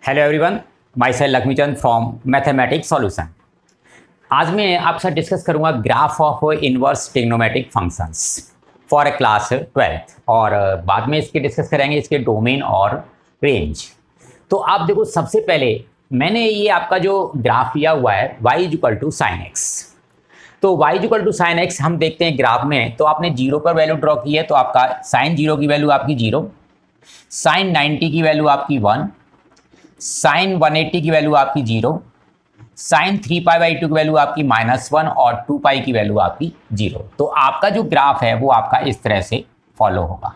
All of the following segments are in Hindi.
Hello everyone, my self Laxmichand from mathematics solution. आज मैं आपसे डिस्कस करूंगा graph of inverse trigonometric functions for class 12th और बाद में इसके डिस्कस करेंगे इसके डोमेन और रेंज। तो आप देखो, सबसे पहले मैंने ये आपका जो ग्राफ लिया हुआ है y equal to sine x. तो y equal to sine x हम देखते हैं ग्राफ में, तो आपने 0 पर वैल्यू ड्रॉ की है, तो आपका साइन 0 की वैल्यू आपकी 0, साइन 90 की वैल्यू आपकी 1, साइन 180 की वैल्यू आपकी 0, साइन 3π/2 की वैल्यू आपकी -1 और 2π की वैल्यू आपकी 0। तो आपका जो ग्राफ है वो आपका इस तरह से फॉलो होगा।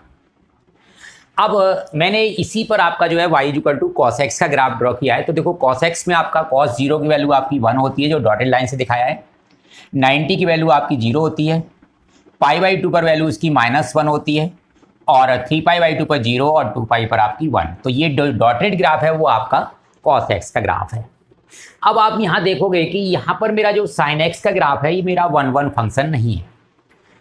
अब मैंने इसी पर आपका जो है y equal to cos x का ग्राफ ड्रॉ किया है। तो देखो, कॉस एक्स में आपका कॉस 0 की वैल्यू आपकी 1 होती है, जो डॉटेड लाइन से दिखाया है। 90 की वैल्यू आपकी 0 होती है, π/2 पर वैल्यू इसकी -1 होती है, और 3π/2 पर 0 और 2π पर आपकी 1। तो ये डॉटेड ग्राफ है वो आपका कॉस एक्स का ग्राफ है। अब आप यहाँ देखोगे कि यहाँ पर मेरा जो साइन एक्स का ग्राफ है ये मेरा 1 फंक्शन नहीं है।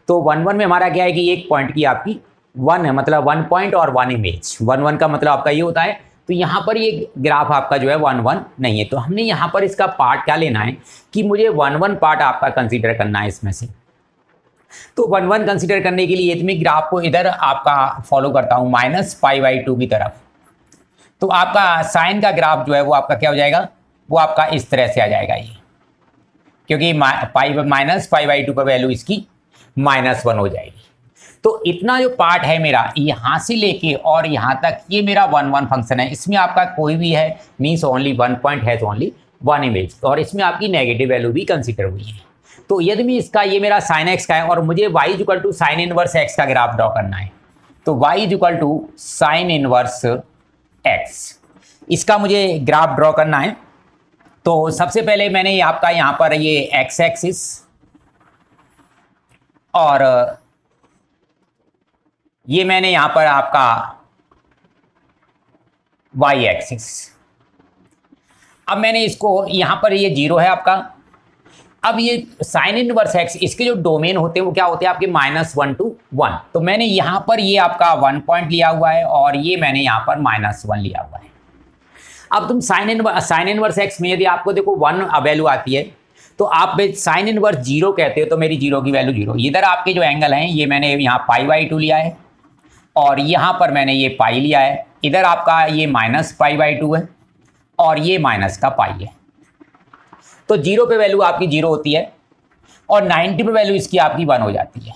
तो 1 में हमारा क्या है कि एक पॉइंट की आपकी 1 है, मतलब 1 पॉइंट और 1 इमेज। 1 का मतलब आपका ये होता है। तो यहाँ पर ये ग्राफ आपका जो है 1 नहीं है। तो हमने यहाँ पर इसका पार्ट क्या लेना है कि मुझे 1 पार्ट आपका कंसिडर करना है इसमें से। तो 1 कंसिडर करने के लिए मैं ग्राफ को इधर आपका फॉलो करता हूँ -π/2 की तरफ। तो आपका साइन का ग्राफ जो है वो आपका क्या हो जाएगा, वो आपका इस तरह से आ जाएगा ये, क्योंकि -π/2 पर वैल्यू इसकी -1 हो जाएगी। तो इतना जो पार्ट है मेरा यहाँ से लेके और यहाँ तक, ये मेरा 1 फंक्शन है। इसमें आपका कोई भी है means only 1 point has only 1 image, और इसमें आपकी नेगेटिव वैल्यू भी कंसिडर हुई है। तो यदि मैं इसका, ये मेरा साइन एक्स का है और मुझे y equal to sine inverse x का ग्राफ ड्रॉ करना है, तो y equal to sine inverse x, इसका मुझे ग्राफ ड्रॉ करना है। तो सबसे पहले मैंने आपका यहाँ पर ये एक्स एक्सिस और ये मैंने यहाँ पर आपका y एक्सिस। अब मैंने इसको यहाँ पर ये 0 है आपका। अब ये साइन इनवर्स एक्स, इसके जो डोमेन होते हैं वो क्या होते हैं आपके -1 to 1। तो मैंने यहाँ पर ये आपका 1 पॉइंट लिया हुआ है और ये मैंने यहाँ पर -1 लिया हुआ है। अब तुम साइन इनवर्स एक्स में यदि आपको देखो 1 वैल्यू आती है, तो आप साइन इनवर्स 0 कहते हो, तो मेरी 0 की वैल्यू 0। इधर आपके जो एंगल हैं ये मैंने यहाँ π/2 लिया है और यहाँ पर मैंने ये π लिया है। इधर आपका ये -π/2 है और ये माइनस का π है। तो 0 पे वैल्यू आपकी 0 होती है और 90 पे वैल्यू इसकी आपकी 1 हो जाती है।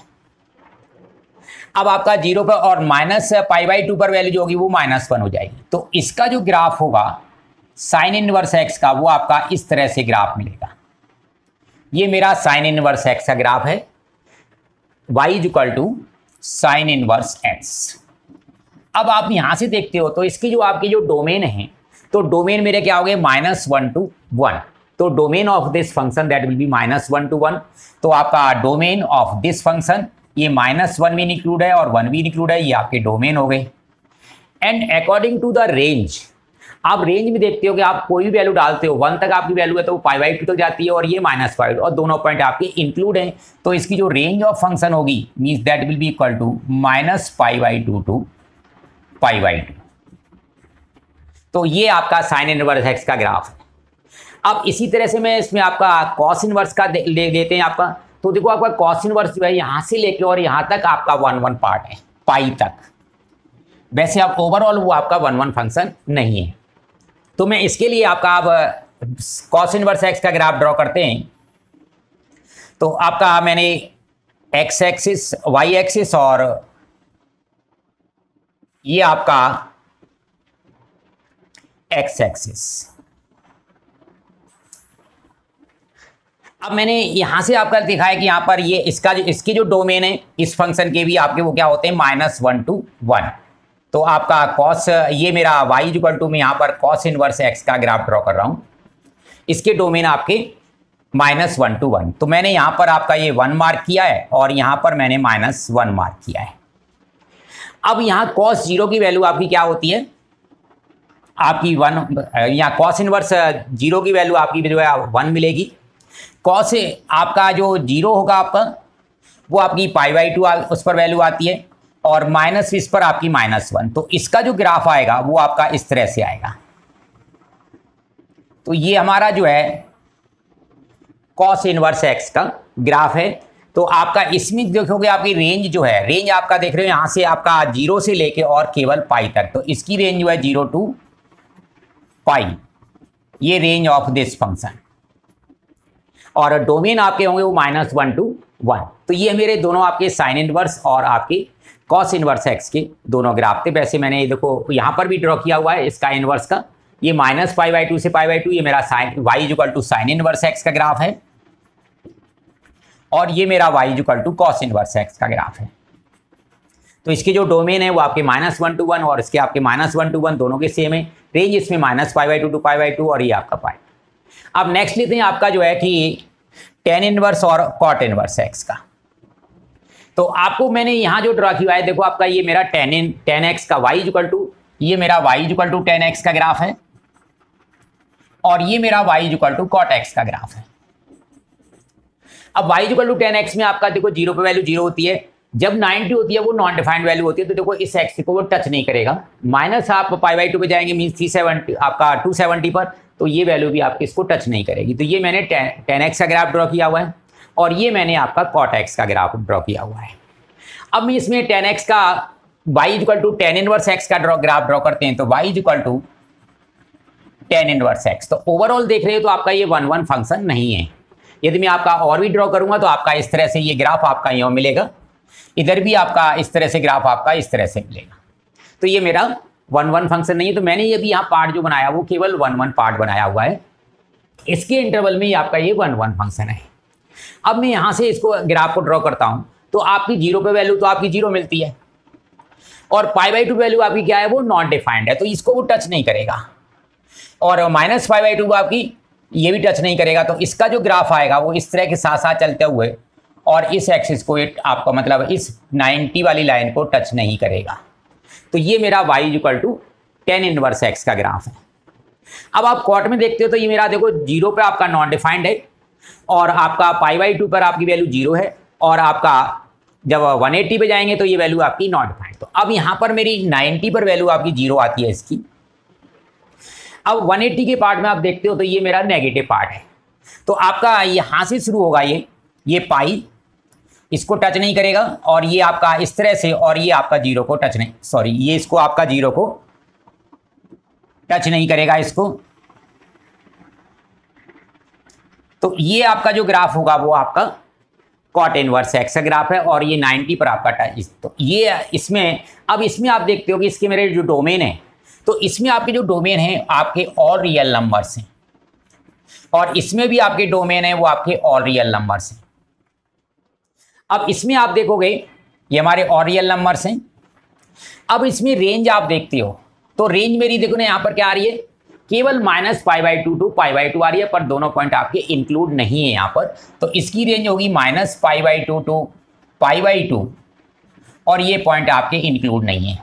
अब आपका 0 पर और -π/2 पर वैल्यू जो होगी वो -1 हो जाएगी। तो इसका जो ग्राफ होगा साइन इनवर्स एक्स का, वो आपका इस तरह से ग्राफ मिलेगा। ये मेरा साइन इनवर्स एक्स का ग्राफ है, y equal to sine inverse x. अब आप यहां से देखते हो तो इसकी जो आपकी जो डोमेन है, तो डोमेन मेरे क्या हो गए -1 to 1। तो domain of this function that will B -1 to 1। तो आपका डोमेन ऑफ दिस फंक्शन ये -1 भी इंक्लूड है और 1 भी इंक्लूड है, ये आपके डोमेन हो गए। And according to the range, आप रेंज में देखते हो कि आप कोई भी वैल्यू डालते हो, 1 तक आपकी वैल्यू है तो वो π/2 तक जाती है और ये -5, और दोनों पॉइंट आपके इंक्लूड हैं। तो इसकी जो रेंज ऑफ फंक्शन होगी means that will be equal to -π/2 to π/2। तो ये आपका साइन इनवर्स एक्स का ग्राफ है। अब इसी तरह से मैं इसमें आपका कॉस इनवर्स का ले लेते हैं आपका। तो देखो, आपका कॉस इनवर्स जो है यहाँ से लेके और यहाँ तक आपका 1 पार्ट है, पाई तक। वैसे आप ओवरऑल वो आपका 1 फंक्शन नहीं है। तो मैं इसके लिए आपका अब कॉस इनवर्स एक्स का ग्राफ ड्रॉ करते हैं। तो आपका मैंने एक्स एक्सिस, वाई एक्सिस और ये आपका एक्स एक्सिस। अब मैंने यहां से आपका दिखा है कि यहां पर ये इसकी जो डोमेन है इस फंक्शन के भी आपके वो क्या होते हैं -1 to 1। तो आपका कॉस, ये मेरा y इक्वल टू, मैं यहाँ पर कॉस इनवर्स एक्स का ग्राफ ड्रॉ कर रहा हूँ। इसके डोमेन आपके -1 to 1। तो मैंने यहाँ पर आपका ये 1 मार्क किया है और यहाँ पर मैंने -1 मार्क किया है। अब यहाँ कॉस 0 की वैल्यू आपकी क्या होती है, आपकी 1। यहाँ कॉस इनवर्स 0 की वैल्यू आपकी जो है 1 मिलेगी। कॉस आपका जो 0 होगा आपका, वो आपकी π/2 उस पर वैल्यू आती है और माइनस इस पर आपकी -1। तो इसका जो ग्राफ आएगा वो आपका इस तरह से आएगा। तो ये हमारा जो है कॉस इनवर्स एक्स का ग्राफ है। तो आपका इसमें देखोगे आपकी रेंज जो है, रेंज आपका देख रहे हो यहां से आपका 0 से लेके और केवल पाई तक, तो इसकी रेंज जो है 0 टू पाई, ये रेंज ऑफ दिस फंक्शन। और डोमेन आपके होंगे वो -1 to 1। तो ये मेरे दोनों आपके साइन इनवर्स और आपके कॉस इनवर्स एक्स के दोनों ग्राफ थे। वैसे मैंने देखो यहां पर भी ड्रॉ किया हुआ है इसका इनवर्स का, ये -π/2 से π/2, ये मेरा sine y equal to sine inverse x का ग्राफ है, और ये मेरा y equal to cos inverse x का ग्राफ है। तो इसके जो डोमेन है वो आपके -1 to 1 और इसके आपके -1 to 1 दोनों के सेम है। रेंज इसमें -π/2 to π/2 और ये आपका पाई। अब नेक्स्ट लेते हैं आपका जो है कि टेन इनवर्स और कॉट इनवर्स एक्स का। तो आपको मैंने यहां जो ड्रॉ किया है, देखो आपका ये मेरा टेन एक्स का y इक्वल टू, ये मेरा y equal to tan x का ग्राफ है, और ये मेरा y equal to cot x का ग्राफ है। अब y equal to tan x में आपका देखो 0 पे वैल्यू 0 होती है, जब 90 होती है वो नॉन डिफाइंड वैल्यू होती है, तो देखो इस एक्स को वो टच नहीं करेगा। माइनस आप π/2 पे जाएंगे मीन 370 आपका 270 पर, तो ये वैल्यू भी आपकी इसको टच नहीं करेगी। तो ये मैंने टेन एक्स का ग्राफ ड्रॉ किया हुआ है, और ये मैंने आपका कॉट एक्स का ग्राफ ड्रॉ किया हुआ है। अब इसमें टेन एक्स का y equal to tan inverse x का ग्राफ ड्रॉ करते हैं, तो y equal to tan inverse x. तो ओवरऑल देख रहे हो तो आपका ये 1-1 फंक्शन नहीं है। यदि मैं आपका और भी ड्रॉ करूंगा तो आपका इस तरह से ये ग्राफ आपका यहाँ मिलेगा, इधर भी आपका इस तरह से ग्राफ आपका इस तरह से मिलेगा। तो ये मेरा 1-1 फंक्शन नहीं है। तो मैंने ये भी यहाँ पार्ट जो बनाया वो केवल 1-1 पार्ट बनाया हुआ है, इसके इंटरवल में ही आपका ये 1-1 फंक्शन है। अब मैं यहाँ से इसको ग्राफ को ड्रॉ करता हूँ, तो आपकी 0 पे वैल्यू तो आपकी 0 मिलती है, और π/2 वैल्यू आपकी क्या है वो नॉट डिफाइंड है, तो इसको वो टच नहीं करेगा, और -π/2 आपकी ये भी टच नहीं करेगा। तो इसका जो ग्राफ आएगा वो इस तरह के साथ साथ चलते हुए और इस एक्सिस को आपका मतलब इस 90 वाली लाइन को टच नहीं करेगा। तो ये मेरा y equal to tan inverse x का ग्राफ है। अब आप कॉट में देखते हो तो ये मेरा देखो 0 पे आपका नॉन डिफाइंड है, और आपका π/2 पर आपकी वैल्यू 0 है, और आपका जब 180 पे जाएंगे तो ये वैल्यू आपकी नॉट डिफाइंड। तो अब यहाँ पर मेरी 90 पर वैल्यू आपकी 0 आती है इसकी। अब 180 के पार्ट में आप देखते हो तो ये मेरा नेगेटिव पार्ट है, तो आपका यहाँ से शुरू होगा ये पाई, इसको टच नहीं करेगा, और ये आपका इस तरह से, और ये आपका 0 को टच नहीं, सॉरी ये इसको आपका 0 को टच नहीं करेगा इसको। तो ये आपका जो ग्राफ होगा वो आपका कॉट इनवर्स एक्स का ग्राफ है, और ये 90 पर आपका टच। तो ये इसमें अब इसमें आप देखते हो कि इसके मेरे जो डोमेन है, तो इसमें आपके जो डोमेन है आपके ऑल रियल नंबर्स हैं, और इसमें भी आपके डोमेन है वो आपके ऑल रियल नंबर्स हैं। अब इसमें आप देखोगे ये हमारे ऑल रियल नंबर्स हैं। अब इसमें रेंज आप देखते हो तो रेंज मेरी देखो ना यहाँ पर क्या आ रही है, केवल -π/2 टू π/2 आ रही है, पर दोनों पॉइंट आपके इंक्लूड नहीं है यहाँ पर। तो इसकी रेंज होगी -π/2 टू π/2, और ये पॉइंट आपके इंक्लूड नहीं है।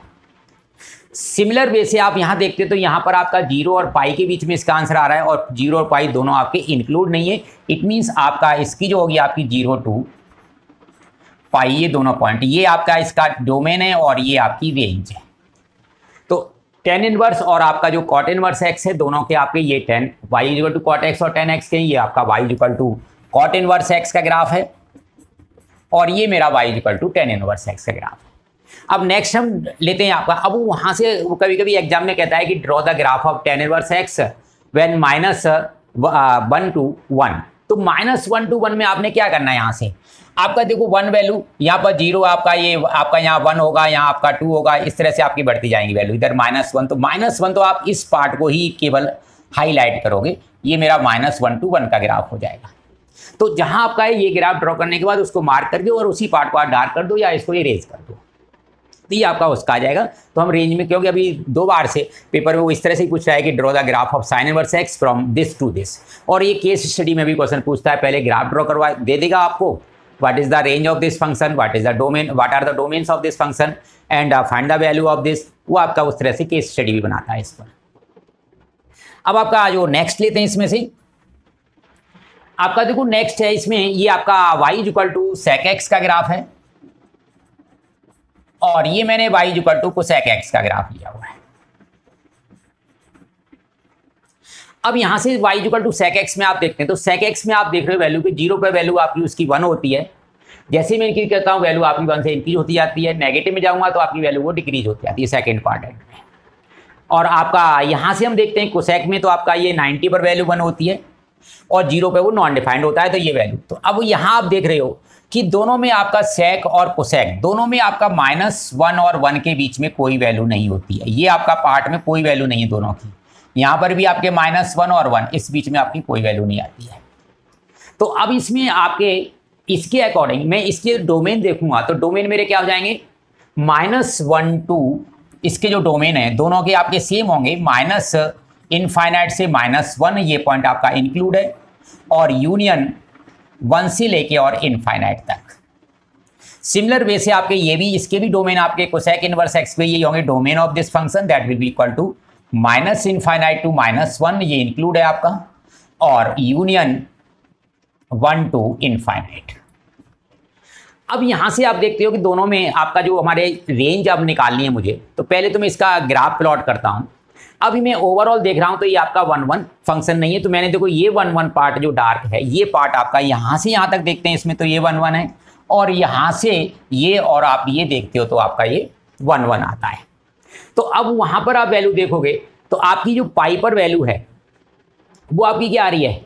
सिमिलर वे से आप यहाँ देखते तो यहाँ पर आपका 0 और पाई के बीच में इसका आंसर आ रहा है, और 0 और पाई दोनों आपके इंक्लूड नहीं है। इट मीन्स आपका इसकी जो होगी आपकी 0 टू पाई, ये दोनों पॉइंट, ये आपका इसका डोमेन है और ये आपकी रेंज है। तो टेन इनवर्स और आपका जो कॉट इनवर्स एक्स है, दोनों के आपके ये 10 y equal to cot x और 10 एक्स के, ये आपका y equal to cot inverse x का ग्राफ है, और ये मेरा y equal to 10 inverse x का ग्राफ है। अब नेक्स्ट हम लेते हैं आपका, अब वहाँ से कभी कभी एग्जाम में कहता है कि draw the graph of ten inverse x when -1 to 1। तो -1 to 1 में आपने क्या करना है, यहाँ से आपका देखो 1 वैल्यू, यहाँ पर 0 आपका, ये आपका यहाँ 1 होगा, यहाँ आपका 2 होगा, इस तरह से आपकी बढ़ती जाएंगी वैल्यू। इधर -1, तो -1 तो आप इस पार्ट को ही केवल हाईलाइट करोगे, ये मेरा -1 to 1 का ग्राफ हो जाएगा। तो जहाँ आपका है ये ग्राफ ड्रॉ करने के बाद उसको मार्क कर दो, और उसी पार्ट को आप डार्क कर दो या इसको इरेज कर दो, तो ये आपका उसका आ जाएगा। तो हम रेंज में, क्योंकि अभी 2 बार से पेपर में वो इस तरह से पूछ रहा है कि draw the graph of sine inverse x from this to this, और ये केस स्टडी में भी क्वेश्चन पूछता है, पहले ग्राफ ड्रॉ करवा दे देगा आपको, what is the range of this function, what is the domain, what are the domains of this function, and find the value of this. वो आपका उस तरह से केस स्टडी भी बनाता है इस पर। अब आपका जो नेक्स्ट लेते हैं इसमें से, आपका देखो नेक्स्ट है इसमें, ये आपका y equal to sec x का ग्राफ है, और ये मैंने y equal to cosec x का ग्राफ लिया हुआ है। अब यहाँ से y equal to sec x में आप देखते हैं तो sec x में आप देख रहे हो वैल्यू की 0 पे वैल्यू आपकी उसकी 1 होती है। जैसे मैं इंक्रीज करता हूँ वैल्यू आपकी 1 से इंक्रीज होती जाती है, नेगेटिव में जाऊँगा तो आपकी वैल्यू वो डिक्रीज होती जाती है सेकेंड क्वाड्रेंट में। और आपका यहाँ से हम देखते हैं कोसेक में तो आपका ये 90 पर वैल्यू 1 होती है और 0 पे वो नॉन डिफाइंड होता है, तो ये वैल्यू। तो अब यहाँ आप देख रहे हो कि दोनों में आपका सेक और कोसेक दोनों में आपका -1 और 1 के बीच में कोई वैल्यू नहीं होती है। ये आपका पार्ट में कोई वैल्यू नहीं है दोनों की। यहाँ पर भी आपके -1 और 1 इस बीच में आपकी कोई वैल्यू नहीं आती है। तो अब इसमें आपके इसके अकॉर्डिंग मैं इसके डोमेन देखूंगा तो डोमेन मेरे क्या हो जाएंगे, -1 2 इसके जो डोमेन है दोनों के आपके सेम होंगे, माइनस इनफाइनाइट से -1 ये पॉइंट आपका इंक्लूड है, और यूनियन 1 से लेके और इनफाइनाइट तक। सिमिलर वे से आपके ये भी इसके भी डोमेन आपके कोसेक इनवर्स एक्स पे ये होंगे, domain of this function that will be equal to -infinite to -1 ये इंक्लूड है आपका, और यूनियन 1 टू इनफाइनाइट। अब यहां से आप देखते हो कि दोनों में आपका जो हमारे रेंज अब निकालनी है मुझे, तो पहले तो मैं इसका ग्राफ प्लॉट करता हूं। अभी मैं ओवरऑल देख रहा हूं तो ये आपका 1 1 फंक्शन नहीं है, तो मैंने देखो ये 1 1 पार्ट जो डार्क है ये पार्ट आपका यहां से यहां तक देखते हैं इसमें तो ये 1 1 है, और यहां से ये और आप ये देखते हो तो आपका ये 1 1 आता है। तो अब वहां पर आप वैल्यू देखोगे तो आपकी जो पाई पर वैल्यू है वो आपकी क्या आ रही है,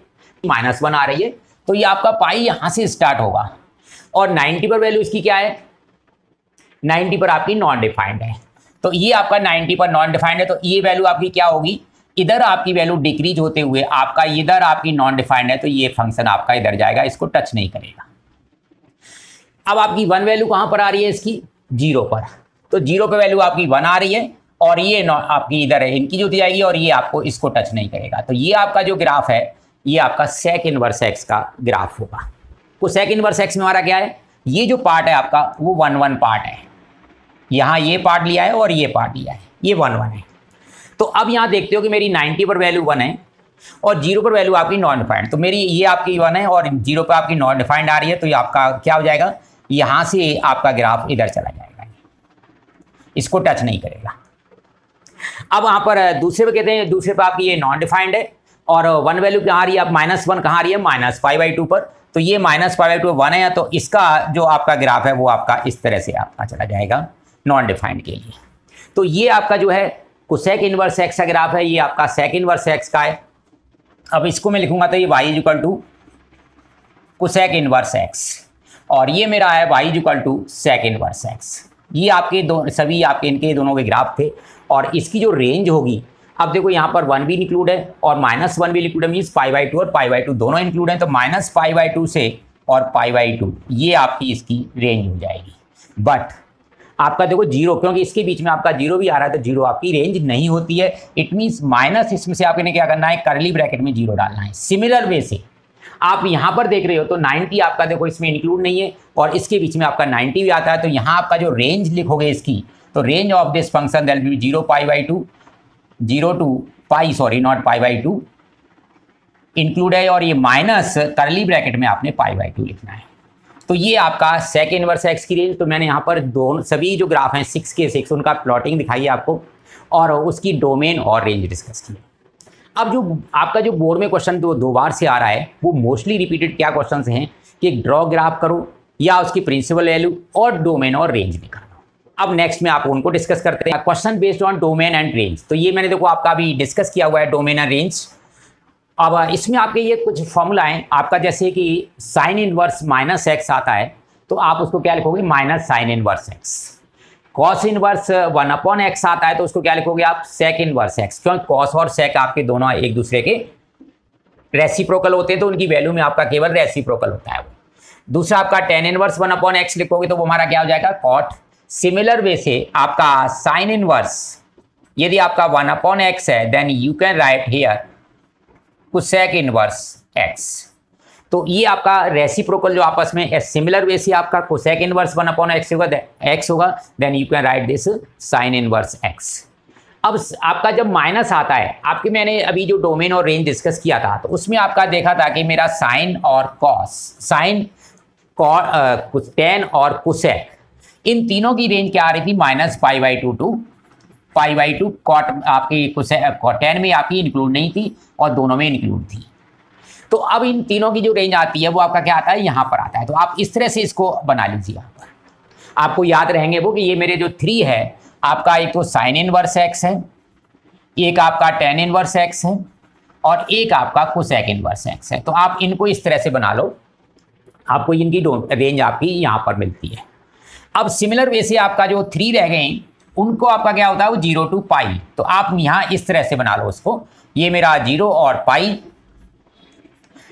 -1 आ रही है। तो ये आपका पाई यहां से स्टार्ट होगा, और 90 पर वैल्यू इसकी क्या है, 90 पर आपकी नॉन डिफाइंड है। तो ये आपका 90 पर नॉन डिफाइंड है, तो ये वैल्यू आपकी क्या होगी, इधर आपकी वैल्यू डिक्रीज होते हुए आपका इधर आपकी नॉन डिफाइंड है, तो ये फंक्शन आपका इधर जाएगा, इसको टच नहीं करेगा। अब आपकी 1 वैल्यू कहां पर आ रही है इसकी, 0 पर, तो 0 पे वैल्यू आपकी 1 आ रही है, और ये आपकी इधर है इनकी होती जाएगी, और ये आपको इसको टच नहीं करेगा। तो ये आपका जो ग्राफ है ये आपका सेक इनवर्स एक्स का ग्राफ होगा। तो सेक इनवर्स एक्स में हमारा क्या है, ये जो पार्ट है आपका वो 1 1 पार्ट है, यहाँ ये पार्ट लिया है और ये पार्ट लिया है, ये 1 1 है। तो अब यहाँ देखते हो कि मेरी 90 पर वैल्यू 1 है और 0 पर वैल्यू आपकी नॉन डिफाइंड, तो मेरी ये आपकी 1 है और 0 पर आपकी नॉन डिफाइंड आ रही है, तो ये आपका क्या हो जाएगा, यहाँ से आपका ग्राफ इधर चला जाएगा, इसको टच नहीं करेगा। अब वहाँ पर दूसरे पे कहते हैं, दूसरे पर आपकी ये नॉन डिफाइंड है और 1 वैल्यू कहाँ आ रही है, आप -1 कहाँ आ रही है, -π/2 पर, तो ये -π/2 1 है, तो इसका जो आपका ग्राफ है वो आपका इस तरह से आपका चला जाएगा नॉन डिफाइंड के लिए। तो ये आपका जो है कोसेक इनवर्स एक्स का ग्राफ है, ये आपका सेक इनवर्स एक्स का है। अब इसको मैं लिखूंगा तो ये y equal to cosec inverse x, और ये मेरा है y equal to sec inverse x. ये आपके सभी आपके इनके दोनों के ग्राफ थे, और इसकी जो रेंज होगी, अब देखो यहाँ पर 1 भी इंक्लूड है और -1 भी इंक्लूड है, मीन्स π/2 और π/2 दोनों इंक्लूड हैं, तो -π/2 से और π/2 ये आपकी इसकी रेंज हो जाएगी। बट आपका देखो 0, क्योंकि इसके बीच में आपका 0 भी आ रहा है, तो 0 आपकी रेंज नहीं होती है। इट मीन्स माइनस इसमें से आपने क्या करना है, करली ब्रैकेट में 0 डालना है। सिमिलर वे से आप यहाँ पर देख रहे हो तो 90 आपका देखो इसमें इंक्लूड नहीं है, और इसके बीच में आपका 90 भी आता है, तो यहाँ आपका जो रेंज लिखोगे इसकी, तो range of this function that will be 0π/2 0 to pi, sorry not π/2 include है, और ये माइनस करली ब्रैकेट में आपने π/2 लिखना है। तो ये आपका सेक इनवर्स एक्स की रेंज। तो मैंने यहाँ पर दोनों सभी जो ग्राफ हैं 6 के 6 उनका प्लॉटिंग दिखाई है आपको, और उसकी डोमेन और रेंज डिस्कस की। अब जो आपका जो बोर्ड में क्वेश्चन दो बार से आ रहा है, वो मोस्टली रिपीटेड क्या क्वेश्चन हैं कि ड्रॉ ग्राफ करो या उसकी प्रिंसिपल वैल्यू और डोमेन और रेंज निकालो। अब नेक्स्ट में आप उनको डिस्कस करते हैं, question based on domain and range. तो ये मैंने देखो आपका अभी डिस्कस किया हुआ है डोमेन एंड रेंज। अब इसमें आपके ये कुछ फॉर्मूला है आपका, जैसे कि साइन इनवर्स -x आता है, तो आप उसको क्या लिखोगे, -sin inverse x। Cos inverse 1/x आता है, तो उसको क्या लिखोगे आप, सेक इनवर्स x, क्योंकि कॉस और सेक आपके दोनों एक दूसरे के रेसिप्रोकल होते हैं, तो उनकी वैल्यू में आपका केवल रेसिप्रोकल होता है वो। दूसरा आपका टेन इनवर्स 1/x लिखोगे तो वो हमारा क्या हो जाएगा, कॉट। सिमिलर वे से आपका साइन इनवर्स यदि आपका 1/x है, then you can write here cosec inverse x। तो ये आपका रेसिप्रोकल जो आपस में सिमिलर वे से आपका कोसेक इनवर्स 1/x होगा, then you can write this sine inverse x। अब आपका जब माइनस आता है, आपके मैंने अभी जो डोमेन और रेंज डिस्कस किया था, तो उसमें आपका देखा था कि मेरा साइन और कॉस, साइन टेन और कोसेक, इन तीनों की रेंज क्या आ रही थी, -π/2 टू π/2 कॉट आपकी tan में आपकी इंक्लूड नहीं थी और दोनों में इंक्लूड थी। तो अब इन तीनों की जो रेंज आती है वो आपका क्या आता है, यहाँ पर आता है। तो आप इस तरह से इसको बना लीजिए। यहाँ पर आपको याद रहेंगे वो कि ये मेरे जो 3 है आपका एक तो साइन इनवर्स एक्स है, एक आपका tan इनवर्स एक्स है और एक आपका कोसेक इनवर्स एक्स है। तो आप इनको इस तरह से बना लो, आपको इनकी रेंज आपकी यहाँ पर मिलती है। अब सिमिलर वे से आपका जो 3 रह गए उनको आपका क्या होता है, वो 0 to π। तो आप यहाँ इस तरह से बना लो उसको, ये मेरा 0 और π,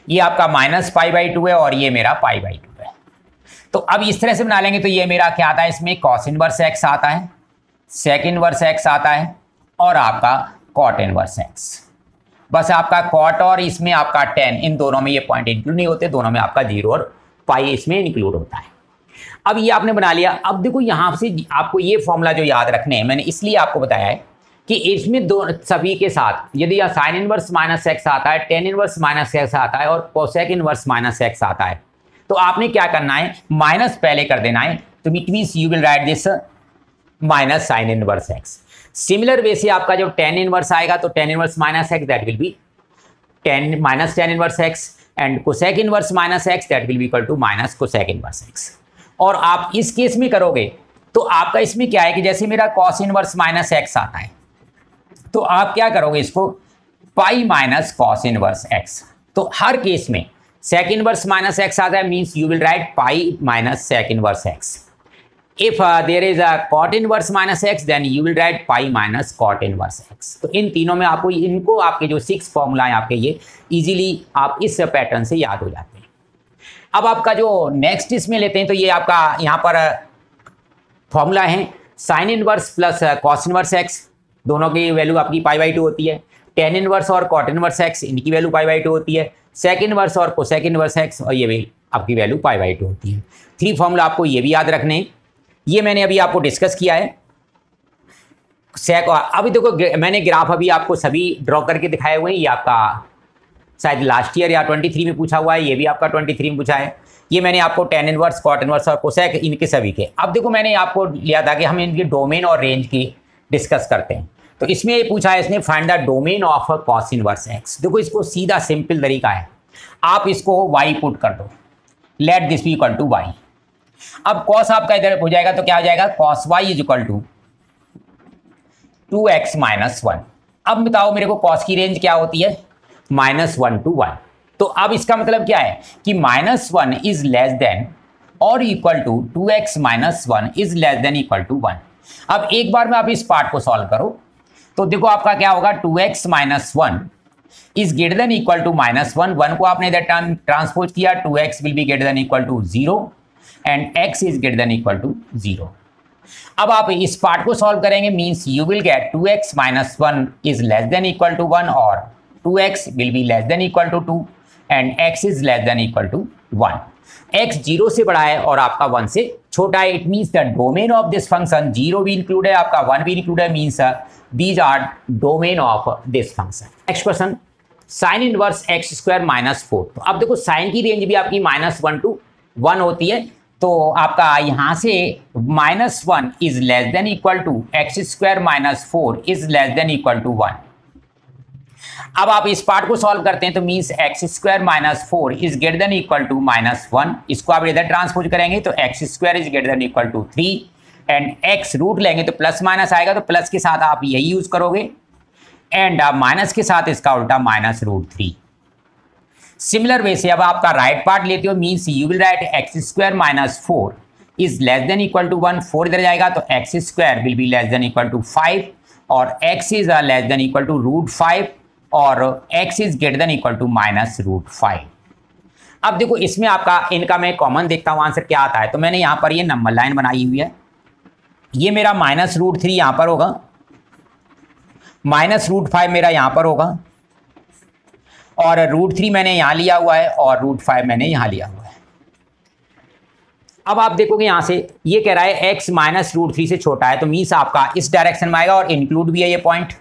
ये आपका -π/2 है और ये मेरा π/2 है। तो अब इस तरह से बना लेंगे तो ये मेरा क्या आता है, इसमें कॉस इनवर्स एक्स आता है, सेक इनवर्स एक्स आता है और आपका कॉट इनवर्स एक्स। बस आपका कॉट और इसमें आपका tan, इन दोनों में ये पॉइंट इंक्लूड नहीं होते, दोनों में आपका 0 और π इसमें इंक्लूड होता है। अब ये आपने बना लिया। अब देखो यहाँ से आपको ये फॉर्मूला जो याद रखने हैं, मैंने इसलिए आपको बताया है कि इसमें दो सभी के साथ यदि साइन इनवर्स माइनस एक्स आता है, tan इनवर्स माइनस एक्स आता है और कोसेक इनवर्स माइनस एक्स आता है, तो आपने क्या करना है, माइनस पहले कर देना है। तो it means you will write this minus sine inverse x. Similar way से आपका जो tan इनवर्स आएगा तो tan inverse minus x that will be minus tan inverse x and cosec inverse minus x that will be equal to minus cosec inverse x. और आप इस केस में करोगे तो आपका इसमें क्या है कि जैसे मेरा कॉस इनवर्स माइनस एक्स आता है तो आप क्या करोगे, इसको pi minus cos inverse x. तो हर केस में सेक इनवर्स माइनस एक्स आता है, means you will write pi minus sec inverse x. If there is a cot inverse minus x then you will write pi minus cot inverse x. तो इन तीनों में आपको इनको आपके जो 6 फॉर्मूला है आपके ये इजीली आप इस पैटर्न से याद हो जाते हैं। अब आपका जो नेक्स्ट इसमें लेते हैं तो ये आपका यहाँ पर फॉर्मूला है sine inverse plus cos inverse x, दोनों की वैल्यू आपकी π/2 होती है। tan इनवर्स और कॉट इनवर्स एक्स, इनकी वैल्यू π/2 होती है। सेक इनवर्स और कोसेक इनवर्स एक्स और ये भी आपकी वैल्यू π/2 होती है। 3 फॉर्मूला आपको ये भी याद रखने हैं, ये मैंने अभी आपको डिस्कस किया है। सेक अभी देखो मैंने ग्राफ अभी आपको सभी ड्रॉ करके दिखाए हुए हैं। ये आपका शायद लास्ट ईयर या 23 में पूछा हुआ है, ये भी आपका 23 में पूछा है। ये मैंने आपको tan इनवर्स, कॉट इनवर्स और कोसेक इनके सभी के। अब देखो मैंने आपको लिया था कि हम इनके डोमेन और रेंज की डिस्कस करते हैं। तो इसमें ये पूछा है इसने find the domain of cos inverse x. देखो इसको सीधा सिंपल तरीका है, आप इसको y पुट कर दो, let this be equal to y। अब कॉस आपका इधर हो जाएगा तो क्या हो जाएगा, cos y is equal to 2x minus 1। अब बताओ मेरे को कॉस की रेंज क्या होती है, -1 to 1। तो अब इसका मतलब क्या है कि -1 इज लेस देन और equal to 2x minus 1 is less than equal to 1। अब एक बार में आप इस पार्ट को सॉल्व करो तो देखो आपका क्या होगा, 2x minus 1 is greater than equal to -1। 1 को आपने इधर ट्रांसपोज किया, 2x will be greater than equal to 0 and x is greater than equal to 0। अब आप इस पार्ट को सॉल्व करेंगे, means you will get 2x minus 1 is less than equal to 1 और 2x will be less than equal to 2 and x is less than equal to 1। x 0 से बड़ा है और आपका 1 से छोटा है। It means the domain of this function 0 भी इंक्लूड है, आपका 1 भी इंक्लूड है, means these are domain of this function. Next question, sine inverse x square minus 4। तो अब देखो साइन की रेंज भी आपकी -1 to 1 होती है। तो आपका यहाँ से -1 is less than equal to x square minus 4 is less than equal to 1। अब आप इस पार्ट को सॉल्व करते हैं तो means x square minus 4 is greater than equal to -1। इसको आप इधर ट्रांसपोज करेंगे तो x square is greater than equal to 3 and x root लेंगे तो प्लस माइनस आएगा, तो प्लस के साथ आप यही यूज करोगे एंड माइनस के साथ इसका उल्टा -√3। सिमिलर वे से अब आपका राइट पार्ट लेते हो, means you will write x square minus 4 is less than equal to 1। 4 इधर जाएगा तो x square will be less than equal to 5 और x is less than equal to √5 और x is greater than equal to -√5। अब देखो इसमें आपका इनका मैं कॉमन देखता हूँ आंसर क्या आता है। तो मैंने यहाँ पर ये नंबर लाइन बनाई हुई है, ये मेरा -√3 यहाँ पर होगा, -√5 मेरा यहाँ पर होगा और √3 मैंने यहाँ लिया हुआ है और √5 मैंने यहाँ लिया हुआ है। अब आप देखोगे यहाँ से ये कह रहा है x -√3 से छोटा है, तो मीन्स आपका इस डायरेक्शन में आएगा और इंक्लूड भी है ये पॉइंट।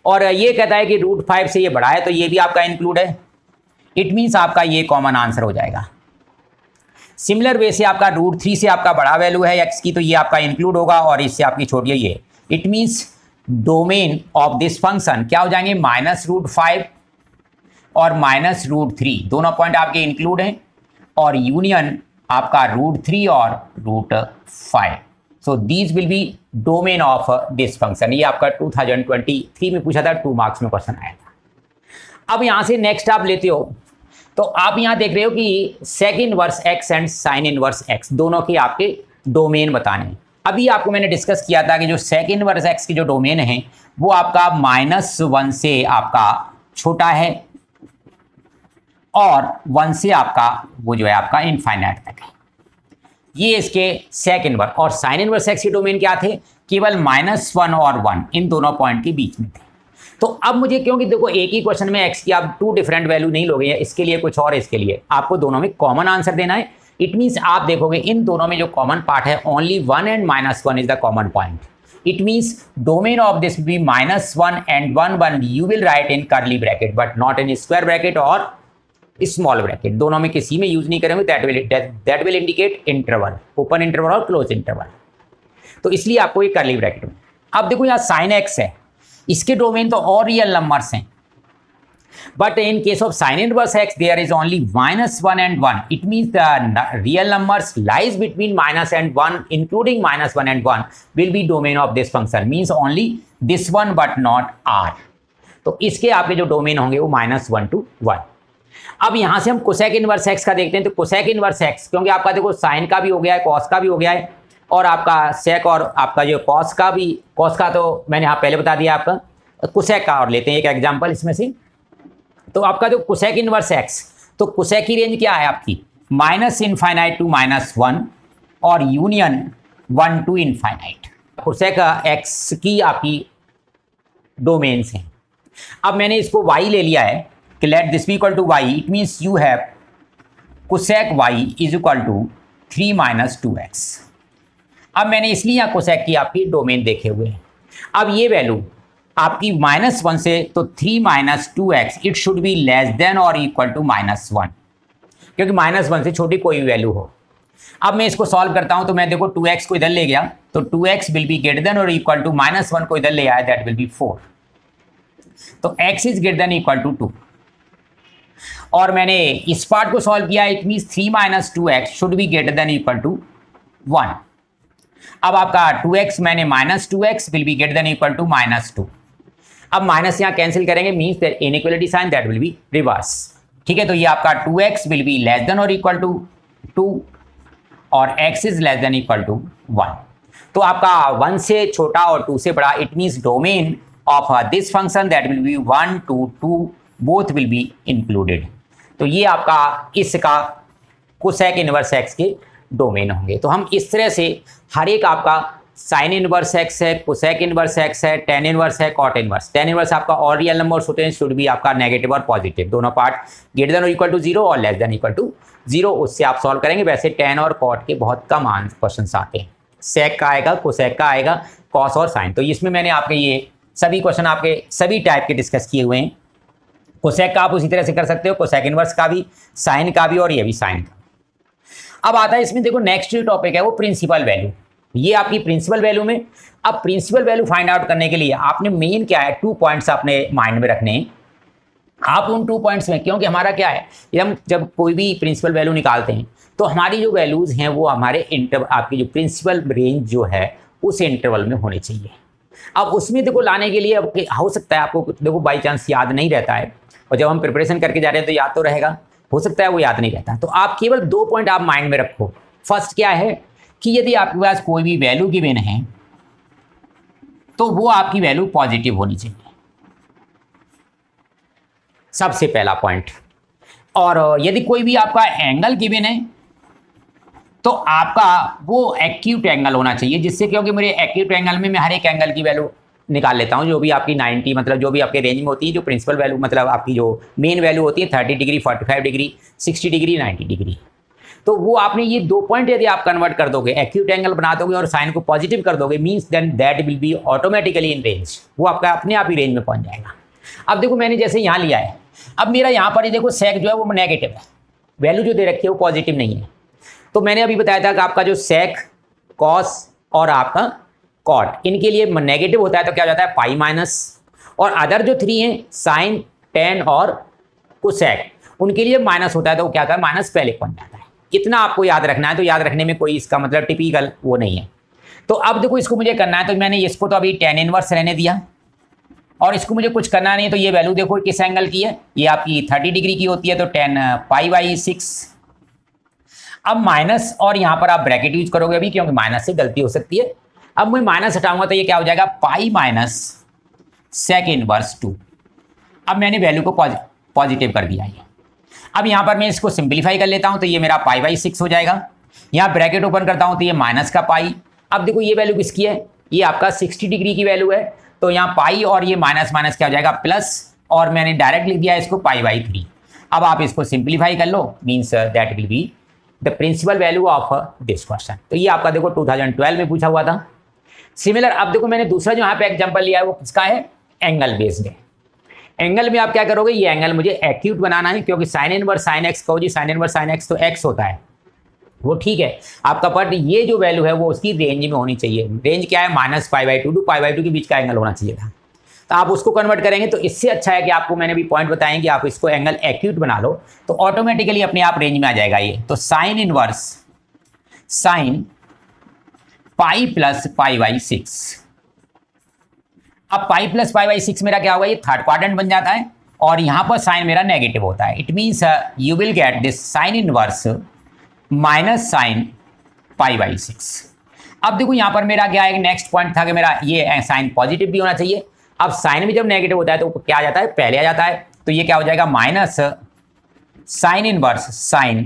और ये कहता है कि √5 से ये बड़ा है तो ये भी आपका इंक्लूड है। इट मीन्स आपका ये कॉमन आंसर हो जाएगा। सिमिलर वे से आपका √3 से आपका बड़ा वैल्यू है x की तो ये आपका इंक्लूड होगा और इससे आपकी छोटी है ये it means domain of this function क्या हो जाएंगे, -√5 और -√3 दोनों पॉइंट आपके इंक्लूड हैं, और यूनियन आपका √3 और √5। So these will be domain of this function. ये आपका 2023 में पूछा था, 2 मार्क्स में क्वेश्चन आया था। अब यहां से नेक्स्ट आप लेते हो तो आप यहां देख रहे हो कि sec inverse x and sine inverse x दोनों के आपके डोमेन बताने। अभी आपको मैंने डिस्कस किया था कि जो सेक इनवर्स एक्स की जो डोमेन है वो आपका -1 से आपका छोटा है और 1 से आपका वो जो है आपका इनफाइनाइट तक है। ये इसके सेक इनवर्स और साइन इनवर्स एक्स के डोमेन क्या थे, केवल -1 और 1 इन दोनों पॉइंट के बीच में थे। तो अब मुझे, क्योंकि देखो एक ही क्वेश्चन में एक्स की आप 2 डिफरेंट वैल्यू नहीं लोगे, इसके लिए कुछ और, इसके लिए आपको दोनों में कॉमन आंसर देना है। इट मीन्स आप देखोगे इन दोनों में जो कॉमन पार्ट है only 1 and -1 is the common point. It means domain of this be -1 and 1 1 you will write in curly bracket but not in square bracket और स्मॉल ब्रैकेट, दोनों में किसी में यूज नहीं करेंगे। That will indicate interval, open interval और क्लोज इंटरवल। तो इसलिए आपको ये कर्ली ब्रैकेट में। अब देखो यहाँ साइन एक्स है, इसके डोमेन तो और रियल नंबर्स हैं, but in case of sine inverse x there is only -1 and 1। It means the real numbers lies between -1 and 1 including -1 and 1 will be domain of this function, means only this one but not R. तो इसके आपके जो डोमेन होंगे वो -1 to 1। अब यहां से हम कोसेक इनवर्स एक्स का देखते हैं। तो कोसेक इनवर्स एक्स, क्योंकि आपका देखो साइन का भी हो गया है, कॉस का भी हो गया है, और आपका सेक और आपका जो कॉस का भी, कॉस का तो मैंने यहाँ पहले बता दिया आपका, कोसेक का और लेते हैं एक एग्जांपल इसमें से। तो आपका जो कोसेक इनवर्स एक्स, तो कोसेक की रेंज क्या है आपकी, -∞ to -1 और union 1 to infinite. Cosec x की आपकी डोमेन्स हैं। अब मैंने इसको y ले लिया है कि let this be equal to y, it means you have cosec y is equal to 3 - 2x। अब मैंने इसलिए यहाँ कोसेक की आपकी डोमेन देखे हुए हैं। अब ये वैल्यू आपकी -1 से, तो 3 - 2x it should be less than और इक्वल टू -1, क्योंकि -1 से छोटी कोई वैल्यू हो। अब मैं इसको सॉल्व करता हूं तो मैं देखो 2x को इधर ले गया तो 2x will be greater then और इक्वल टू -1 को इधर ले आया, दैट विल बी 4। तो x is greater than equal to 2 और मैंने इस पार्ट को सॉल्व किया, it means 3 - 2x should be greater than equal to 1। अब आपका 2x मैंने -2x will be greater than equal to -2। अब माइनस यहाँ कैंसिल करेंगे, means that inequality sign that will be reverse. ठीक है, तो ये आपका 2x will be less than और इक्वल टू 2 और x is less than equal to 1। तो आपका 1 से छोटा और 2 से बड़ा, it means domain of this function that will B 1 to 2 both will be included. तो ये आपका इसका कोसेक इनवर्स एक्स के डोमेन होंगे। तो हम इस तरह से हर एक आपका साइन इनवर्स एक्स है, कोसेक इनवर्स एक्स है, टेन इनवर्स है, कॉट इनवर्स। टेन इनवर्स आपका और रियल नंबर्स होते हैं, शुड भी आपका नेगेटिव और पॉजिटिव, दोनों पार्ट ग्रेटर देन और इक्वल टू 0 और लेस देन इक्वल टू 0, उससे आप सॉल्व करेंगे। वैसे टेन और कॉट के बहुत कम क्वेश्चन आते हैं, सेक का आएगा, कोसेक का आएगा, कॉस और साइन। तो इसमें मैंने आपके ये सभी क्वेश्चन आपके सभी टाइप के डिस्कस किए हुए हैं। कोसेक का आप उसी तरह से कर सकते हो, कोसेक इनवर्स का भी, साइन का भी, और ये भी साइन का। अब आता है इसमें देखो नेक्स्ट जो टॉपिक है वो प्रिंसिपल वैल्यू। ये आपकी प्रिंसिपल वैल्यू में, अब प्रिंसिपल वैल्यू फाइंड आउट करने के लिए आपने मेन क्या है, 2 पॉइंट्स अपने माइंड में रखने हैं। आप उन 2 पॉइंट्स में, क्योंकि हमारा क्या है, हम जब कोई भी प्रिंसिपल वैल्यू निकालते हैं तो हमारी जो वैल्यूज़ हैं वो हमारे आपकी जो प्रिंसिपल रेंज जो है उस इंटरवल में होनी चाहिए। अब उसमें देखो लाने के लिए अब हो सकता है आपको देखो बाई चांस याद नहीं रहता है, और जब हम प्रिपरेशन करके जा रहे हैं तो याद तो रहेगा, हो सकता है वो याद नहीं रहता। तो आप केवल 2 पॉइंट आप माइंड में रखो। फर्स्ट क्या है कि यदि आपके पास कोई भी वैल्यू गिवन है तो वो आपकी वैल्यू पॉजिटिव होनी चाहिए, सबसे पहला पॉइंट। और यदि कोई भी आपका एंगल गिवन है तो आपका वो एक्यूट एंगल होना चाहिए, जिससे क्योंकि मेरे एक्यूट एंगल में मैं हर एक एंगल की वैल्यू निकाल लेता हूं, जो भी आपकी 90 मतलब जो भी आपके रेंज में होती है, जो प्रिंसिपल वैल्यू मतलब आपकी जो मेन वैल्यू होती है 30 डिग्री, 45 डिग्री, 60 डिग्री, 90 डिग्री। तो वो आपने ये 2 पॉइंट यदि आप कन्वर्ट कर दोगे, एक्यूट एंगल बना दोगे और साइन को पॉजिटिव कर दोगे, means then that will be automatically in range, वो आपका अपने आप ही रेंज में पहुंच जाएगा। अब देखो मैंने जैसे यहाँ लिया है, अब मेरा यहाँ पर ही देखो सेक जो है वो नेगेटिव है, वैल्यू जो दे रखी है वो पॉजिटिव नहीं है। तो मैंने अभी बताया था कि आपका जो सेक, कॉस और आपका कॉट, इनके लिए नेगेटिव होता है तो क्या हो जाता है पाई माइनस, और अदर जो 3 हैं साइन, टेन और कोसेक, उनके लिए माइनस होता है तो वो क्या होता है माइनस पहले बन जाता है। इतना आपको याद रखना है, तो याद रखने में कोई इसका मतलब टिपिकल वो नहीं है। तो अब देखो इसको मुझे करना है, तो मैंने इसको तो अभी टेन इनवर्स रहने दिया, और इसको मुझे कुछ करना नहीं है। तो ये वैल्यू देखो किस एंगल की है, ये आपकी 30 डिग्री की होती है, तो 10 पाई/6। अब माइनस और यहाँ पर आप ब्रैकेट यूज करोगे अभी, क्योंकि माइनस से गलती हो सकती है। अब मैं माइनस हटाऊंगा तो ये क्या हो जाएगा पाई माइनस सेक इनवर्स 2। अब मैंने वैल्यू को पॉजिटिव कर दिया है। अब यहाँ पर मैं इसको सिंप्लीफाई कर लेता हूँ, तो ये मेरा पाई/6 हो जाएगा। यहाँ ब्रैकेट ओपन करता हूँ तो ये माइनस का पाई। अब देखो ये वैल्यू किसकी है, ये आपका 60 डिग्री की वैल्यू है, तो यहाँ पाई और ये माइनस माइनस क्या हो जाएगा प्लस, और मैंने डायरेक्ट लिख दिया है इसको पाई/3। अब आप इसको सिंप्लीफाई कर लो, means that will be the principal value of this question. तो ये आपका देखो 2012 में पूछा हुआ था। सिमिलर अब देखो मैंने दूसरा जो यहाँ पे एग्जाम्पल लिया है वो किसका है, एंगल बेस्ड है। एंगल में आप क्या करोगे, ये एंगल मुझे एक्यूट बनाना है, क्योंकि साइन इनवर्स साइन एक्स कहो जी, साइन इनवर्स साइन एक्स तो एक्स होता है वो ठीक है आपका, बट ये जो वैल्यू है वो उसकी रेंज में होनी चाहिए। रेंज क्या है -π/2 टू π/2 के बीच का एंगल होना चाहिए था। तो आप उसको कन्वर्ट करेंगे तो इससे अच्छा है कि आपको मैंने भी पॉइंट बताएं कि आप इसको एंगल एक्यूट बना लो, तो ऑटोमेटिकली अपने आप रेंज में आ जाएगा ये। तो sine inverse sine pi plus π/6। अब पाई प्लस π/6 मेरा क्या होगा, ये थर्ड क्वाड्रेंट बन जाता है, और यहां पर साइन मेरा नेगेटिव होता है। It means you will get this sine inverse minus sine π/6। अब देखो यहां पर मेरा क्या है, नेक्स्ट पॉइंट था कि मेरा ये साइन पॉजिटिव भी होना चाहिए। अब साइन भी जब नेगेटिव होता है तो क्या आ जाता है, पहले आ जाता है, तो ये क्या हो जाएगा माइनस साइन इनवर्स साइन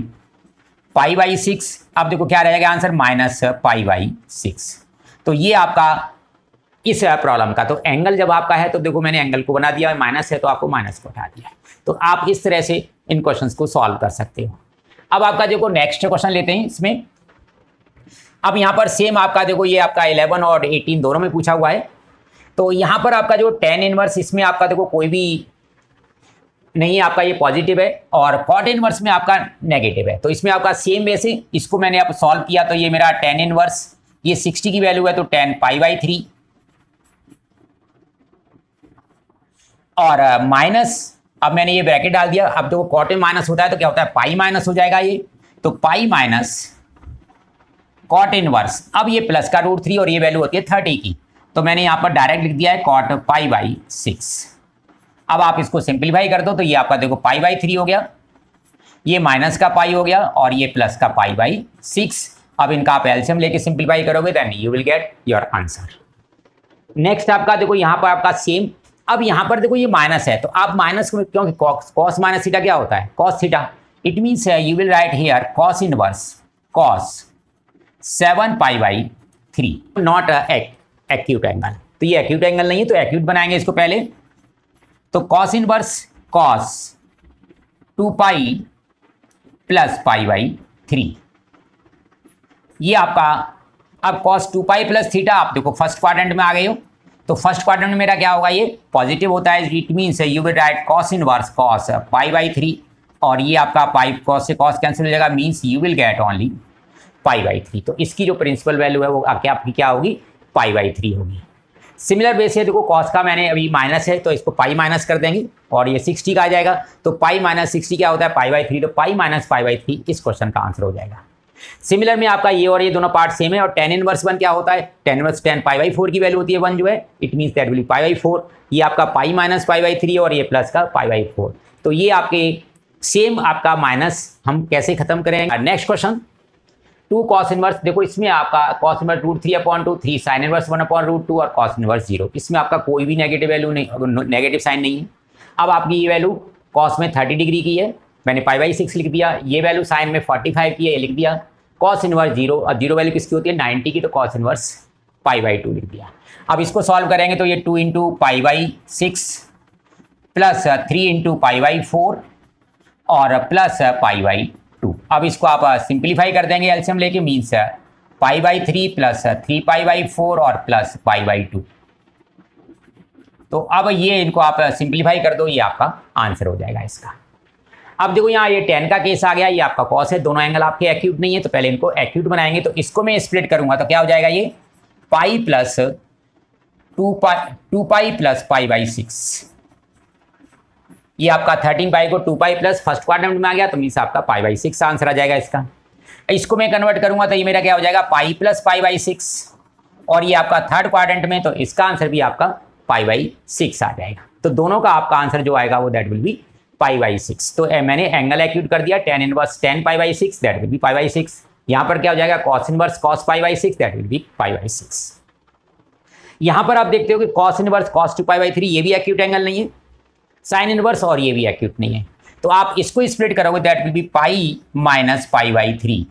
π/6। अब देखो क्या रहेगा आंसर, माइनस π/6। तो ये आपका इस प्रॉब्लम का, तो एंगल जब आपका है तो देखो मैंने एंगल को बना दिया, माइनस है तो आपको माइनस को हटा दिया। तो आप इस तरह से इन क्वेश्चंस को सॉल्व कर सकते हो। अब आपका देखो नेक्स्ट क्वेश्चन लेते हैं इसमें। अब यहाँ पर सेम आपका देखो ये आपका 11 और 18 दोनों में पूछा हुआ है। तो यहाँ पर आपका जो टेन इनवर्स, इसमें आपका देखो कोई भी नहीं है, आपका ये पॉजिटिव है, और कॉट इनवर्स में आपका नेगेटिव है। तो इसमें आपका सेम वे से इसको मैंने अब सॉल्व किया, तो ये मेरा टेन इनवर्स, ये 60 की वैल्यू है तो 10 π/3, और माइनस, अब मैंने ये ब्रैकेट डाल दिया। अब देखो कॉट में माइनस होता है तो क्या होता है पाई माइनस हो जाएगा ये, तो पाई माइनस कॉट इनवर्स। अब ये प्लस का √3 और ये वैल्यू होती है 30 की, तो मैंने यहाँ पर डायरेक्ट लिख दिया है कॉट π/6। अब आप इसको सिंप्लीफाई कर दो तो ये आपका देखो π/3 हो गया, ये माइनस का पाई हो गया, और ये प्लस का π/6। अब इनका आप एलसीएम लेके सिंप्लीफाई करोगे then you will get your answer. Next आपका देखो यहाँ पर आपका सेम। अब यहाँ पर देखो ये माइनस है, तो आप माइनस को, क्योंकि कॉस माइनस थीटा क्या होता है, cos theta. It means you will write here cos inverse cos 7 π/3, not acute angle. तो ये एक्यूट एंगल नहीं है, तो एक्यूट बनाएंगे इसको पहले। तो कॉस इनवर्स कॉस 2π प्लस π/3, ये आपका। अब कॉस 2π प्लस थीटा, आप देखो फर्स्ट क्वाड्रेंट में आ गए हो, तो फर्स्ट क्वाड्रेंट में मेरा क्या होगा, ये पॉजिटिव होता है। It means you will write cos inverse cos π/3, और ये आपका पाई कॉस से कॉस कैंसिल हो जाएगा, means you will get only π/3। तो इसकी जो प्रिंसिपल वैल्यू है वो आपकी क्या होगी, π/3 होगी। सिमिलर वे से देखो कॉस का मैंने अभी माइनस है तो इसको पाई माइनस कर देंगे, और ये 60 का आ जाएगा, तो पाई माइनस 60 क्या होता है π/3, तो पाई माइनस π/3 इस क्वेश्चन का आंसर हो जाएगा। सिमिलर में आपका ये और ये दोनों पार्ट सेम है, और टेन इनवर्स 1 क्या होता है, टेन इनवर्स 10 π/4 की वैल्यू होती है 1 जो है, it means that will be π/4। ये आपका पाई माइनस π/3 और ये प्लस का π/4। तो ये आपके सेम आपका माइनस हम कैसे खत्म करेंगे। Next question 2 cos inverse. देखो इसमें आपका कॉस इनवर्स √3/2, 3 साइन इनवर्स 1/√2 और कॉस इनवर्स 0। इसमें आपका कोई भी नेगेटिव वैल्यू नहीं, नेगेटिव साइन नहीं है। अब आपकी ये वैल्यू कॉस में 30 डिग्री की है, मैंने π/6 लिख दिया। ये वैल्यू साइन में 45 की है, ये लिख दिया। कॉस इनवर्स 0, और 0 वैल्यू किसकी होती है 90 की, तो कॉस इनवर्स π/2 लिख दिया। अब इसको सॉल्व करेंगे तो ये 2 × π/6 प्लस 3 × π/4 और प्लस π/2। अब इसको आप सिंप्लीफाई कर देंगे एलसीएम लेके, मीन्स π/3 प्लस 3π/4 और प्लस π/2। तो अब ये इनको आप सिंप्लीफाई कर दो, ये आपका आंसर हो जाएगा इसका। अब देखो यहाँ ये 10 का केस आ गया, ये आपका कॉस है, दोनों एंगल आपके एक्यूट नहीं है, तो पहले इनको एक्यूट बनाएंगे। तो इसको मैं स्प्लिट करूंगा तो क्या हो जाएगा, ये पाई प्लस 2 पाई प्लस पाई/6। ये आपका 13 पाई को 2 पाई प्लस फर्स्ट क्वाड्रेंट में आ गया, तो मीन्स आपका पाई/6 आंसर आ जाएगा इसका। इसको मैं कन्वर्ट करूंगा तो ये मेरा क्या हो जाएगा, पाई प्लस पाई/6, और ये आपका थर्ड क्वाड्रेंट में, तो इसका आंसर भी आपका पाई/6 आ जाएगा। तो दोनों का आपका आंसर जो आएगा वो दैट विल बी पाई/6। तो मैंने एंगल एक्यूट कर दिया, tan इनवर्स tan पाई/6 दैट विल बी पाई/6। यहाँ पर क्या हो जाएगा, cos इनवर्स cos पाई/6 दैट विल बी पाई/6। यहाँ पर आप देखते हो कि cos इनवर्स cos 2 पाई/3 ये भी एक्यूट एंगल नहीं है, sin इनवर्स और ये भी एक्यूट नहीं है, तो आप इसको स्प्लिट करोगे that will be pi minus पाई/3।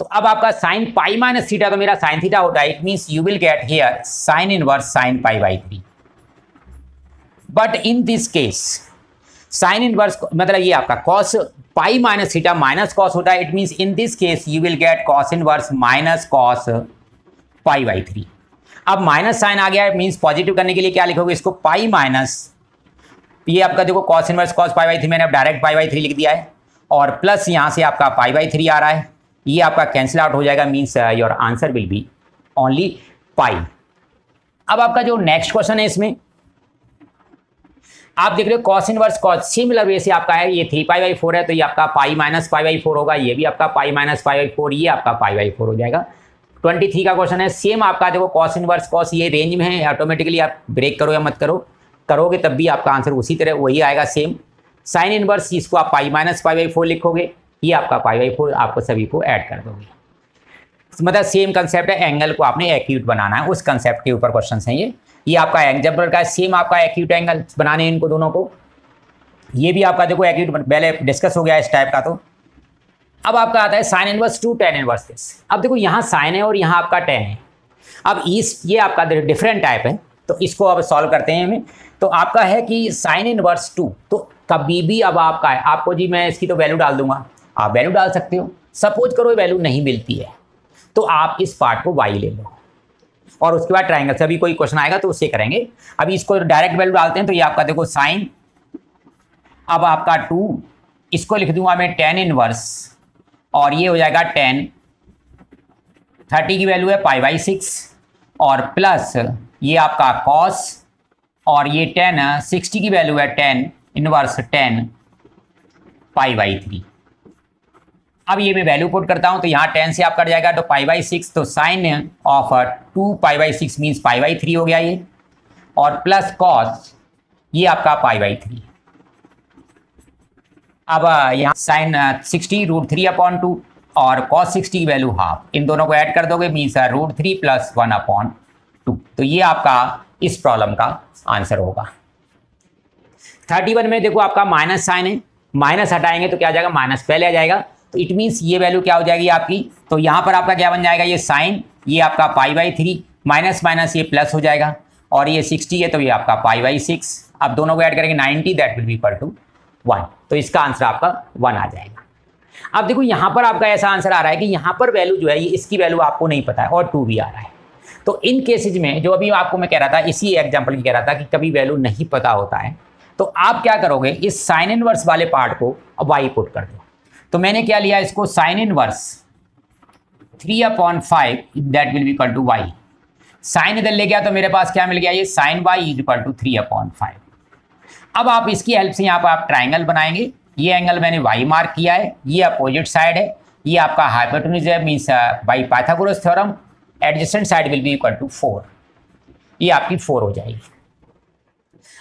तो अब आपका साइन पाई माइनस थीटा तो मेरा साइन थीटा होता है, it means you will get here sine inverse sine पाई/3। But in this case sine inverse मतलब ये आपका cos pi minus theta minus cos होता है, it means in this case you will get cos inverse minus cos पाई/3। अब माइनस साइन आ गया, मीन्स पॉजिटिव करने के लिए क्या लिखोगे, इसको पाई माइनस, ये आपका देखो कॉस इनवर्स कॉस पाई/3 मैंने अब डायरेक्ट पाई/3 लिख दिया है, और प्लस यहाँ से आपका पाई/3 आ रहा है, ये आपका कैंसिल आउट हो जाएगा, means your answer will be only pi. अब आपका जो नेक्स्ट क्वेश्चन है इसमें आप देख रहे हो cos inverse cos, similar way से आपका है, ये 3 पाई/4 है, तो ये आपका पाई माइनस पाई/4 होगा, ये भी आपका पाई माइनस पाई/4, ये आपका पाई/4 हो जाएगा। 23 का क्वेश्चन है, सेम आपका देखो कॉस इनवर्स कॉस ये रेंज में है, ऑटोमेटिकली आप ब्रेक करो या मत करो, करोगे तब भी आपका आंसर उसी तरह वही आएगा सेम। साइन इनवर्स इसको आप पाई माइनस पाई/4 लिखोगे, ये आपका पाई/4 आपको सभी को ऐड कर दोगे, मतलब सेम कंसेप्ट है, एंगल को आपने एक्यूट बनाना है, उस कंसेप्ट के ऊपर क्वेश्चन है ये आपका एग्जाम्पल का सेम आपका एक्यूट एंगल बनाने इनको दोनों को, ये भी आपका देखो एक्यूट पहले डिस्कस हो गया इस टाइप का। तो अब आपका आता है sine inverse two tan inverse this. अब देखो यहाँ साइन है और यहाँ आपका tan है, अब ये आपका डिफरेंट टाइप है, तो इसको अब सॉल्व करते हैं हमें। तो आपका है कि साइन इनवर्स 2, तो कभी भी अब आपका है, आपको जी मैं इसकी तो वैल्यू डाल दूंगा, आप वैल्यू डाल सकते हो, सपोज करो वैल्यू नहीं मिलती है तो आप इस पार्ट को y ले लो, और उसके बाद ट्राइंगल से अभी कोई क्वेश्चन आएगा तो उससे करेंगे। अभी इसको डायरेक्ट वैल्यू डालते हैं, तो ये आपका देखो साइन, अब आपका 2, इसको लिख दूंगा मैं tan इनवर्स, और ये हो जाएगा tan, 30 की वैल्यू है पाई/6, और प्लस ये आपका cos, और ये tan 60 की वैल्यू है tan इनवर्स tan पाई/3। अब ये मैं वैल्यू पुट करता हूं, तो यहाँ 10 से आप कट जाएगा तो पाई/6, तो साइन ऑफ 2 पाई/6 मीन्स पाई/3 हो गया ये, और प्लस कॉस ये आपका पाई/3। अब यहाँ साइन 60 √3/2 और कॉस 60 की वैल्यू हाफ, इन दोनों को ऐड कर दोगे मीन्स √3 + 1/2। तो ये आपका इस प्रॉब्लम का आंसर होगा। 31 में देखो आपका माइनस साइन है, माइनस हटाएंगे तो क्या आ जाएगा, माइनस पहले आ जाएगा, तो इट मीन्स ये वैल्यू क्या हो जाएगी आपकी, तो यहाँ पर आपका क्या बन जाएगा, ये साइन, ये आपका पाई/3 माइनस माइनस ये प्लस हो जाएगा, और ये 60 है तो ये आपका पाई/6। अब दोनों को ऐड करेंगे 90 that will be equal to 1, तो इसका आंसर आपका 1 आ जाएगा। अब देखो यहाँ पर आपका ऐसा आंसर आ रहा है कि यहाँ पर वैल्यू जो है ये इसकी वैल्यू आपको नहीं पता है और 2 भी आ रहा है, तो इन केसेज में जो अभी आपको मैं कह रहा था, इसी एग्जाम्पल की कह रहा था कि कभी वैल्यू नहीं पता होता है, तो आप क्या करोगे, इस साइन इनवर्स वाले पार्ट को y पुट कर दो। तो मैंने क्या लिया, इसको sine inverse 3/5 that will be equal to y, sine इधर ले गया तो मेरे पास क्या मिल गया, ये sine y is equal to 3/5। अब आप इसकी हेल्प से यहाँ पर आप ट्राइंगल बनाएंगे, ये एंगल मैंने y मार्क किया है, ये अपोजिट साइड है, ये आपका हाइपोटेन्यूज है, means by Pythagoras theorem adjacent side will be equal to 4, ये आपकी 4 हो जाएगी।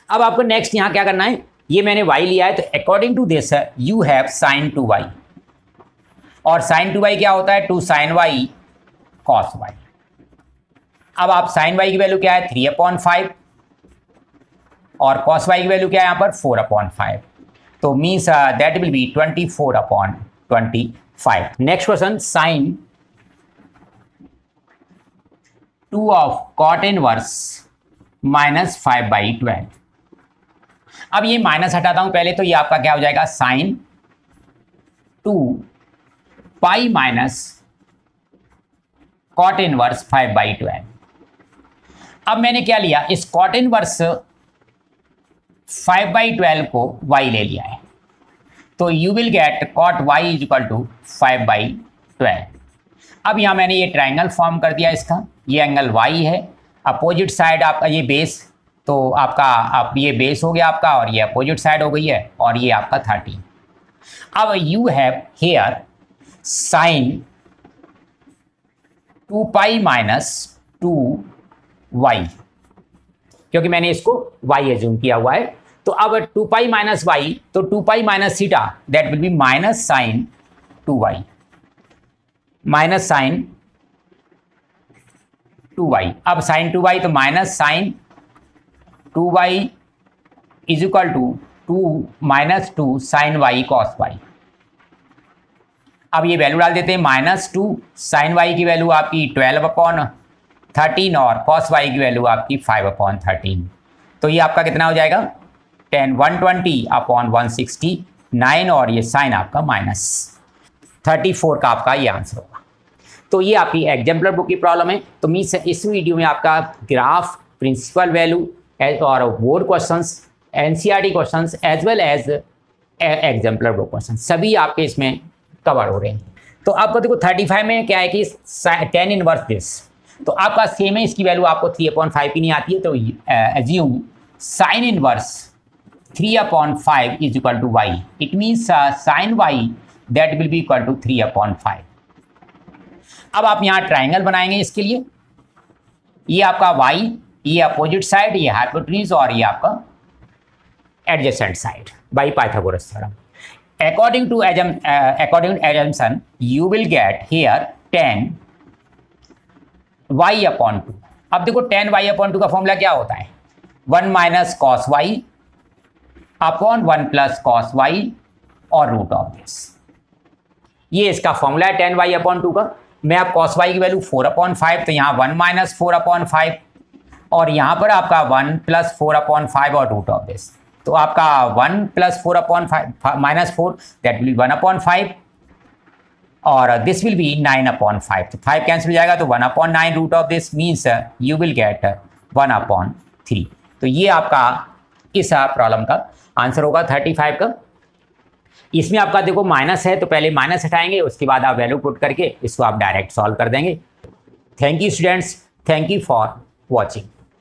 अब आपको नेक्स्ट यहाँ क्या करना है, ये मैंने y लिया है, तो according to this you have sine 2y, और साइन 2y क्या होता है, 2 sin y cos y। अब आप साइन y की वैल्यू क्या है, 3/5, और cos y की वैल्यू क्या है यहाँ पर 4/5, तो means that will be 24/25। Next question, sine 2 of cot inverse -5/12। अब ये माइनस हटाता हूं पहले, तो ये आपका क्या हो जाएगा, साइन 2 पाई माइनस cot इनवर्स 5/12। अब मैंने क्या लिया, इस cot इनवर्स 5/12 को y ले लिया है, तो you will get cot y is equal to 5/12। अब यहाँ मैंने ये ट्रायंगल फॉर्म कर दिया इसका, ये एंगल y है, अपोजिट साइड आपका ये बेस, तो आपका आप ये बेस हो गया आपका और ये अपोजिट साइड हो गई है और ये आपका 30। अब you have here sine 2 pi minus 2y, क्योंकि मैंने इसको y एज्यूम किया हुआ है। तो अब 2 पाई माइनस y, तो 2 पाई minus theta that will be minus sine 2y, minus sine 2y। अब साइन 2y तो minus sine 2y is equal to 2 minus 2 sine y cos y। अब ये वैल्यू डाल देते हैं, माइनस 2 साइन y की वैल्यू आपकी 12/13 और कॉस y की वैल्यू आपकी 5/13। तो ये आपका कितना हो जाएगा 120/169 और ये साइन आपका माइनस 34 का आपका ये आंसर होगा। तो ये आपकी एग्जाम्पलर बुक की प्रॉब्लम है। तो मीन्स इस वीडियो में आपका ग्राफ, प्रिंसिपल वैल्यू और board questions, NCERT questions as well as exemplar book question सभी आपके इसमें कवर हो रहे हैं। तो आपको देखो 35 में क्या है कि tan इनवर्स दिस, तो आपका सेम है, इसकी वैल्यू आपको 3/5 की नहीं आती है, तो assume sine inverse 3/5 is equal to y। It means sine y that will be equal to 3/5। अब आप यहाँ ट्राइंगल बनाएंगे इसके लिए, ये आपका y, ये अपोजिट साइड, ये हाइपोटेन्यूज और ये आपका adjacent side by Pythagoras theorem. According to assumption, you will get here tan y/2। अब देखो tan y/2 का फॉर्मूला क्या होता है, 1 minus cos y upon 1 plus cos y और रूट ऑफ दिस। ये इसका फॉर्मूला है tan y/2 का। मैं आप कॉस y की वैल्यू 4/5, तो यहाँ 1 माइनस 4/5 और यहाँ पर आपका 1 प्लस 4/5 और रूट ऑफ दिस। तो आपका 1 plus 4/5 minus 4 that will B 1/5 और दिस विल बी 9/5। तो 5 कैंसिल हो जाएगा, तो 1/9 root of this means you will get 1/3। तो ये आपका इस प्रॉब्लम का आंसर होगा 35 का। इसमें आपका देखो माइनस है, तो पहले माइनस हटाएंगे, उसके बाद आप वैल्यू पुट करके इसको आप डायरेक्ट सॉल्व कर देंगे। Thank you students, thank you for watching.